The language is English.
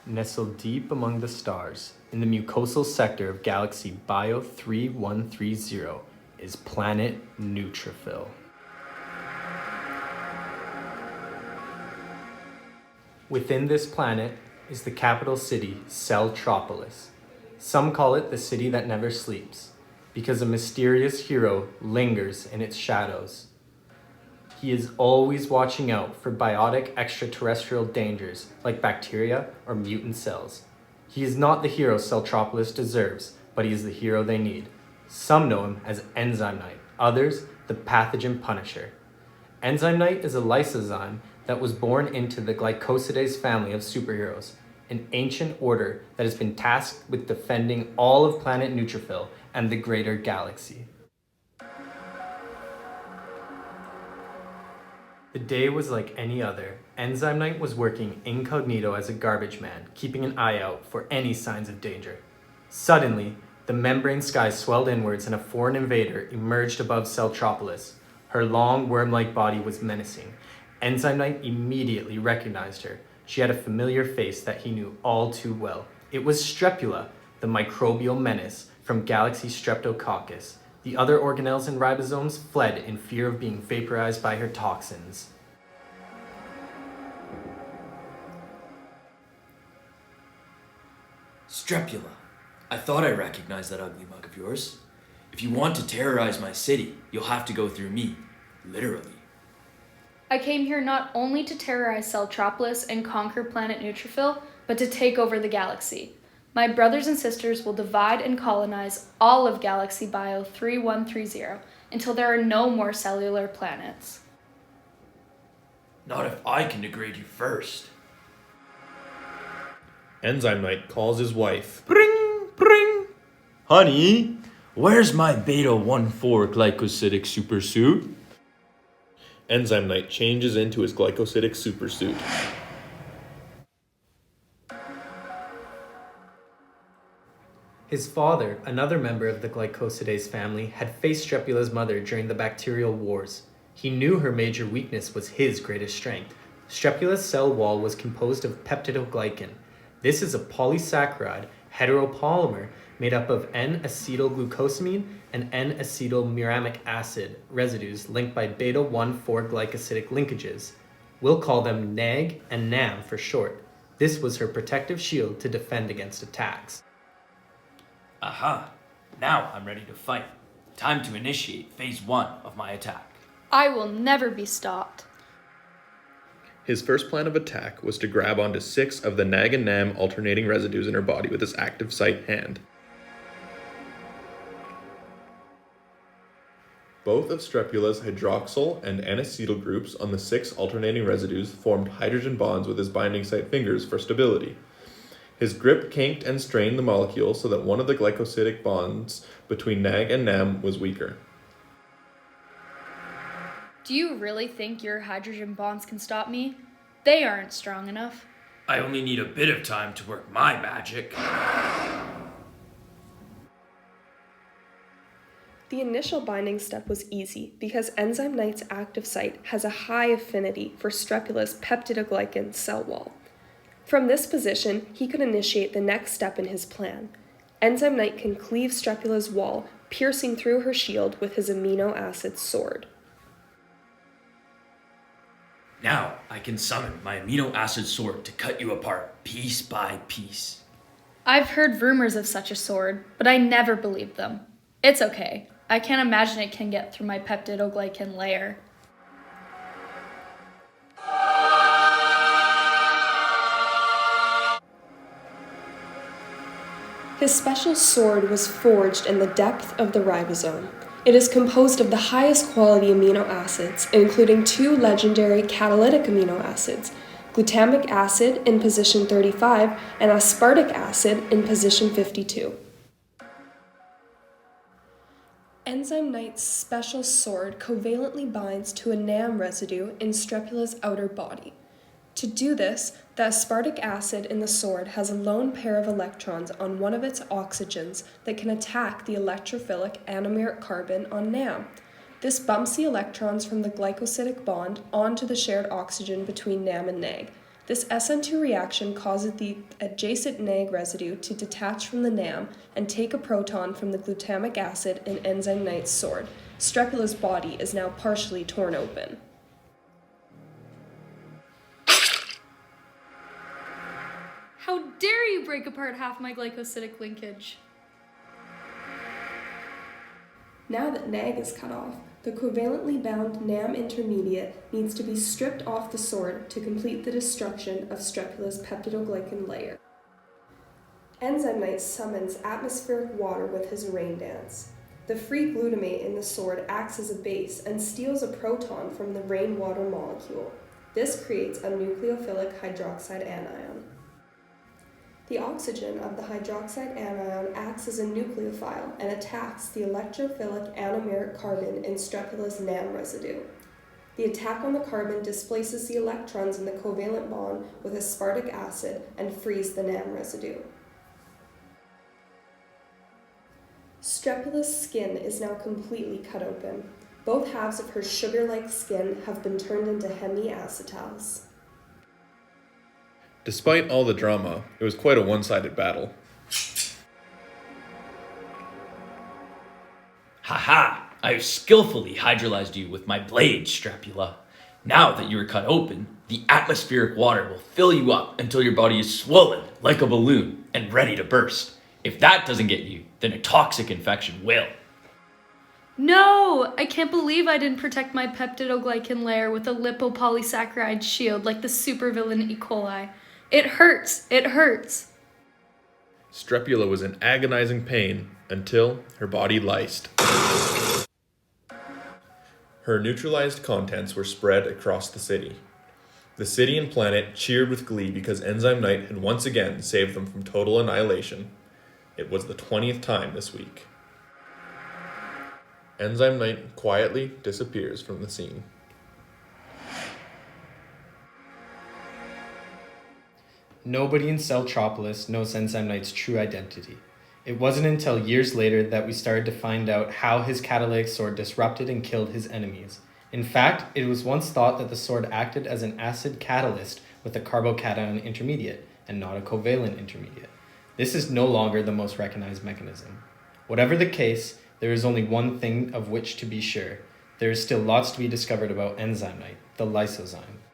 nestled deep among the stars, in the mucosal sector of galaxy Bio 3130, is planet Neutrophil. Within this planet is the capital city, Celtropolis. Some call it the city that never sleeps, because a mysterious hero lingers in its shadows. He is always watching out for biotic extraterrestrial dangers like bacteria or mutant cells. He is not the hero Celtropolis deserves, but he is the hero they need. Some know him as Enzymeknight, others the pathogen punisher. Enzymeknight is a lysozyme that was born into the glycosidase family of superheroes, an ancient order that has been tasked with defending all of planet Neutrophil and the greater galaxy. The day was like any other. Enzymeknight was working incognito as a garbage man, keeping an eye out for any signs of danger. Suddenly, the membrane sky swelled inwards and a foreign invader emerged above Celtropolis. Her long, worm-like body was menacing. Enzymeknight immediately recognized her. She had a familiar face that he knew all too well. It was Strepula, the microbial menace from Galaxy Streptococcus. The other organelles and ribosomes fled in fear of being vaporized by her toxins. Strepula, I thought I recognized that ugly mug of yours. If you want to terrorize my city, you'll have to go through me, literally. I came here not only to terrorize Celtropolis and conquer planet Neutrophil, but to take over the galaxy. My brothers and sisters will divide and colonize all of Galaxy Bio 3130 until there are no more cellular planets. Not if I can degrade you first. Enzymeknight calls his wife. Bring, bring. Honey, Where's my beta 1,4 glycosidic supersuit? Enzymeknight changes into his glycosidic supersuit. His father, another member of the glycosidase family, had faced Strepula's mother during the bacterial wars. He knew her major weakness was his greatest strength. Strepula's cell wall was composed of peptidoglycan. This is a polysaccharide heteropolymer made up of N-acetylglucosamine and N-acetylmuramic acid residues linked by beta-1,4 glycosidic linkages. We'll call them NAG and NAM for short. This was her protective shield to defend against attacks. Aha! Now I'm ready to fight. Time to initiate phase 1 of my attack. I will never be stopped. His first plan of attack was to grab onto 6 of the NAG and NAM alternating residues in her body with his active site hand. Both of Strepula's hydroxyl and N-acetyl groups on the 6 alternating residues formed hydrogen bonds with his binding site fingers for stability. His grip kinked and strained the molecule so that one of the glycosidic bonds between NAG and NAM was weaker. Do you really think your hydrogen bonds can stop me? They aren't strong enough. I only need a bit of time to work my magic. The initial binding step was easy because Enzymeknight's active site has a high affinity for Strepula's peptidoglycan cell wall. From this position, he could initiate the next step in his plan. Enzymeknight can cleave Strepula's wall, piercing through her shield with his amino acid sword. Now I can summon my amino acid sword to cut you apart piece by piece. I've heard rumors of such a sword, but I never believed them. It's okay. I can't imagine it can get through my peptidoglycan layer. His special sword was forged in the depth of the ribosome. It is composed of the highest quality amino acids, including 2 legendary catalytic amino acids, glutamic acid in position 35 and aspartic acid in position 52. Enzymeknight's special sword covalently binds to a NAM residue in Strepula's outer body. To do this, the aspartic acid in the sword has a lone pair of electrons on one of its oxygens that can attack the electrophilic anomeric carbon on NAM. This bumps the electrons from the glycosidic bond onto the shared oxygen between NAM and NAG. This SN2 reaction causes the adjacent NAG residue to detach from the NAM and take a proton from the glutamic acid in Enzymeknight's sword. Strepula's body is now partially torn open. How dare you break apart half my glycosidic linkage? Now that NAG is cut off, the covalently bound NAM intermediate needs to be stripped off the sword to complete the destruction of Strepula's peptidoglycan layer. Enzymeknight summons atmospheric water with his rain dance. The free glutamate in the sword acts as a base and steals a proton from the rainwater molecule. This creates a nucleophilic hydroxide anion. The oxygen of the hydroxide anion acts as a nucleophile and attacks the electrophilic anomeric carbon in Strepula's NAM residue. The attack on the carbon displaces the electrons in the covalent bond with aspartic acid and frees the NAM residue. Strepula's skin is now completely cut open. Both halves of her sugar-like skin have been turned into hemiacetals. Despite all the drama, it was quite a one-sided battle. Haha! I've skillfully hydrolyzed you with my blade, Strepula. Now that you are cut open, the atmospheric water will fill you up until your body is swollen like a balloon and ready to burst. If that doesn't get you, then a toxic infection will. No! I can't believe I didn't protect my peptidoglycan layer with a lipopolysaccharide shield like the supervillain E. coli. It hurts! It hurts! Strepula was in agonizing pain until her body lysed. Her neutralized contents were spread across the city. The city and planet cheered with glee because Enzymeknight had once again saved them from total annihilation. It was the 20th time this week. Enzymeknight quietly disappears from the scene. Nobody in Celltropolis knows Enzymeknight's true identity. It wasn't until years later that we started to find out how his catalytic sword disrupted and killed his enemies. In fact, it was once thought that the sword acted as an acid catalyst with a carbocation intermediate, and not a covalent intermediate. This is no longer the most recognized mechanism. Whatever the case, there is only one thing of which to be sure. There is still lots to be discovered about Enzymeknight, the Lysozyme.